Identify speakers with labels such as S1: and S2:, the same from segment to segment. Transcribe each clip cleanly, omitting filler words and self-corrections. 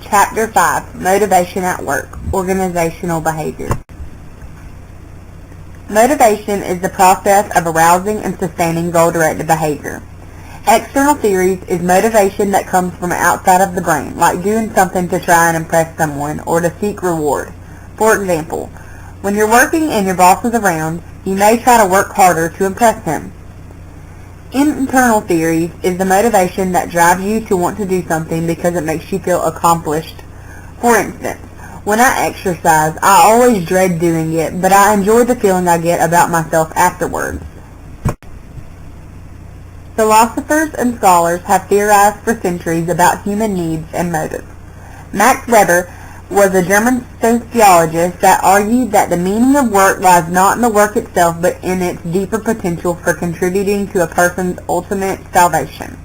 S1: Chapter 5, Motivation at Work, Organizational Behavior. Motivation is the process of arousing and sustaining goal-directed behavior. External theories is motivation that comes from outside of the brain, like doing something to try and impress someone or to seek reward. For example, when you're working and your boss is around, you may try to work harder to impress him. Internal theories is the motivation that drives you to want to do something because it makes you feel accomplished. For instance, when I exercise, I always dread doing it, but I enjoy the feeling I get about myself afterwards. Philosophers and scholars have theorized for centuries about human needs and motives. Max Weber was a German sociologist that argued that the meaning of work lies not in the work itself but in its deeper potential for contributing to a person's ultimate salvation.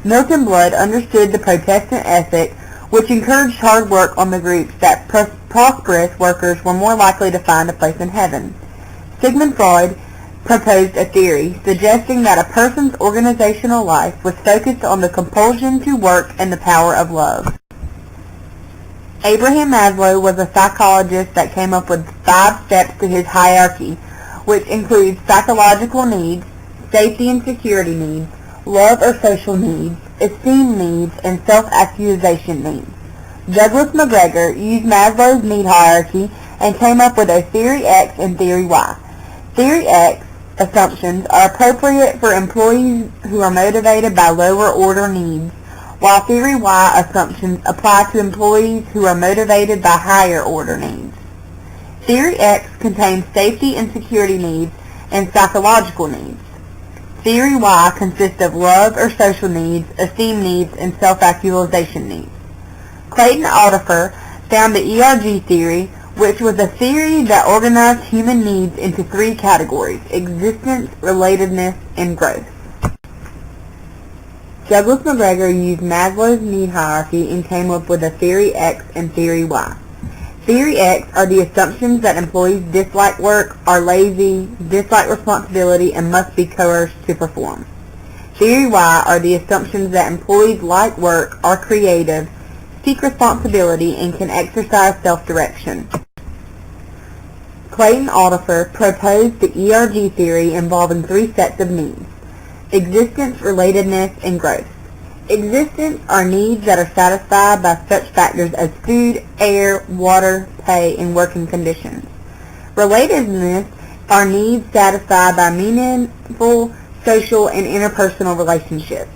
S1: Milton Blood understood the Protestant ethic, which encouraged hard work on the groups that prosperous workers were more likely to find a place in heaven. Sigmund Freud proposed a theory suggesting that a person's organizational life was focused on the compulsion to work and the power of love. Abraham Maslow was a psychologist that came up with 5 steps to his hierarchy, which includes psychological needs, safety and security needs, love or social needs, esteem needs, and self-actualization needs. Douglas McGregor used Maslow's need hierarchy and came up with a Theory X and Theory Y. Theory X assumptions are appropriate for employees who are motivated by lower order needs, while Theory Y assumptions apply to employees who are motivated by higher order needs. Theory X contains safety and security needs and psychological needs. Theory Y consists of love or social needs, esteem needs, and self-actualization needs. Clayton Aldifer found the ERG theory, which was a theory that organized human needs into 3 categories: existence, relatedness, and growth. Douglas McGregor used Maslow's need hierarchy and came up with a Theory X and Theory Y. Theory X are the assumptions that employees dislike work, are lazy, dislike responsibility, and must be coerced to perform. Theory Y are the assumptions that employees like work, are creative, seek responsibility, and can exercise self-direction. Clayton Aldifer proposed the ERG theory involving 3 sets of needs: existence, relatedness, and growth. Existence are needs that are satisfied by such factors as food, air, water, pay, and working conditions. Relatedness are needs satisfied by meaningful social and interpersonal relationships.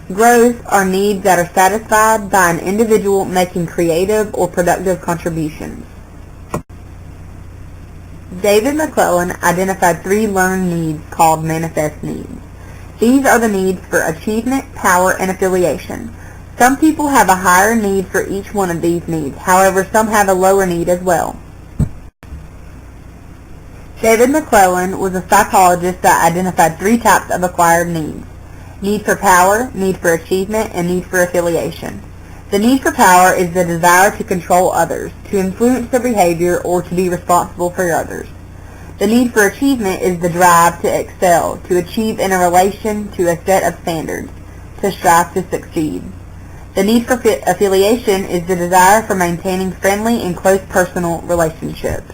S1: Growth are needs that are satisfied by an individual making creative or productive contributions. David McClellan identified 3 learned needs called manifest needs. These are the needs for achievement, power, and affiliation. Some people have a higher need for each one of these needs. However, some have a lower need as well. David McClellan was a psychologist that identified 3 types of acquired needs: need for power, need for achievement, and need for affiliation. The need for power is the desire to control others, to influence their behavior, or to be responsible for others. The need for achievement is the drive to excel, to achieve in a relation to a set of standards, to strive to succeed. The need for affiliation is the desire for maintaining friendly and close personal relationships.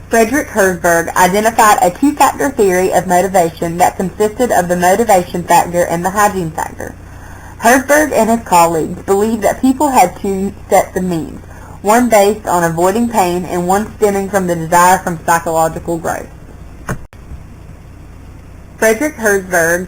S1: Frederick Herzberg identified a 2-factor theory of motivation that consisted of the motivation factor and the hygiene factor. Herzberg and his colleagues believed that people had 2 sets of needs, one based on avoiding pain and one stemming from the desire from psychological growth. Frederick Herzberg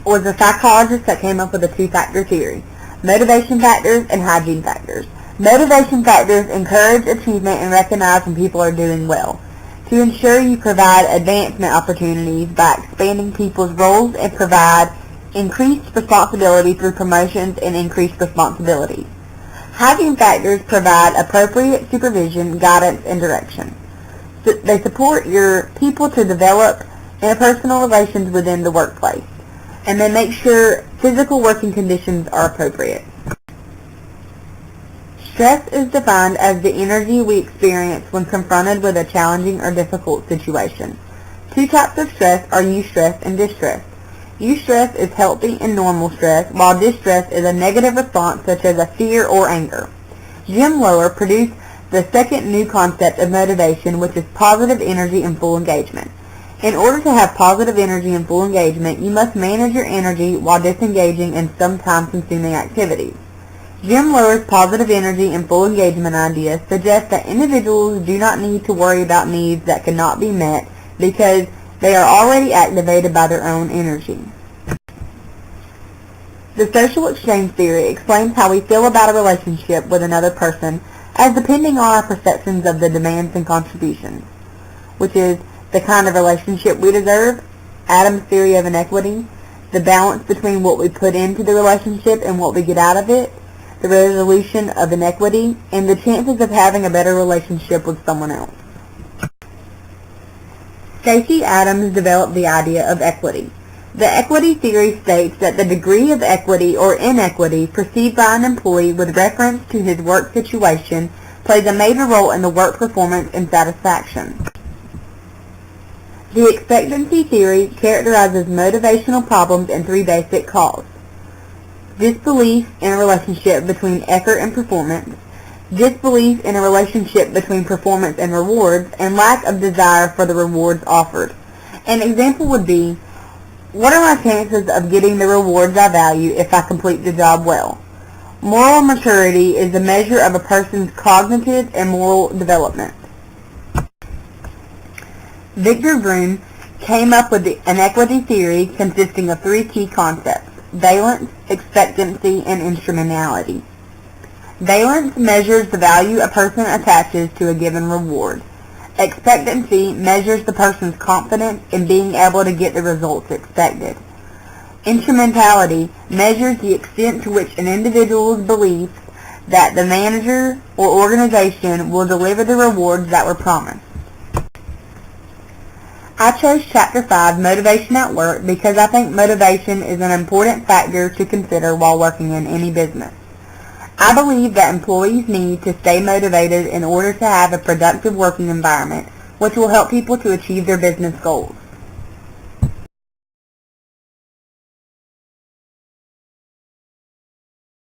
S1: was a psychologist that came up with a 2-factor theory: motivation factors and hygiene factors. Motivation factors encourage achievement and recognize when people are doing well. To ensure you provide advancement opportunities by expanding people's roles and provide increased responsibility through promotions and increased responsibilities. Hygiene factors provide appropriate supervision, guidance, and direction. They support your people to develop interpersonal relations within the workplace, and they make sure physical working conditions are appropriate. Stress is defined as the energy we experience when confronted with a challenging or difficult situation. 2 types of stress are eustress and distress. Eustress is healthy and normal stress, while distress is a negative response such as a fear or anger. Jim Lower produced the second new concept of motivation, which is positive energy and full engagement. In order to have positive energy and full engagement, you must manage your energy while disengaging in some time-consuming activities. Jim Lower's positive energy and full engagement idea suggests that individuals do not need to worry about needs that cannot be met because they are already activated by their own energy. The social exchange theory explains how we feel about a relationship with another person as depending on our perceptions of the demands and contributions, which is the kind of relationship we deserve, Adam's theory of inequity, the balance between what we put into the relationship and what we get out of it, the resolution of inequity, and the chances of having a better relationship with someone else. Stacey Adams developed the idea of equity. The equity theory states that the degree of equity or inequity perceived by an employee with reference to his work situation plays a major role in the work performance and satisfaction. The expectancy theory characterizes motivational problems in three basic causes: disbelief in a relationship between effort and performance, disbelief in a relationship between performance and rewards, and lack of desire for the rewards offered. An example would be, what are my chances of getting the rewards I value if I complete the job well? Moral maturity is a measure of a person's cognitive and moral development. Victor Vroom came up with an equity theory consisting of three key concepts: valence, expectancy, and instrumentality. Valence measures the value a person attaches to a given reward. Expectancy measures the person's confidence in being able to get the results expected. Instrumentality measures the extent to which an individual's belief that the manager or organization will deliver the rewards that were promised. I chose Chapter 5, Motivation at Work, because I think motivation is an important factor to consider while working in any business. I believe that employees need to stay motivated in order to have a productive working environment, which will help people to achieve their business goals.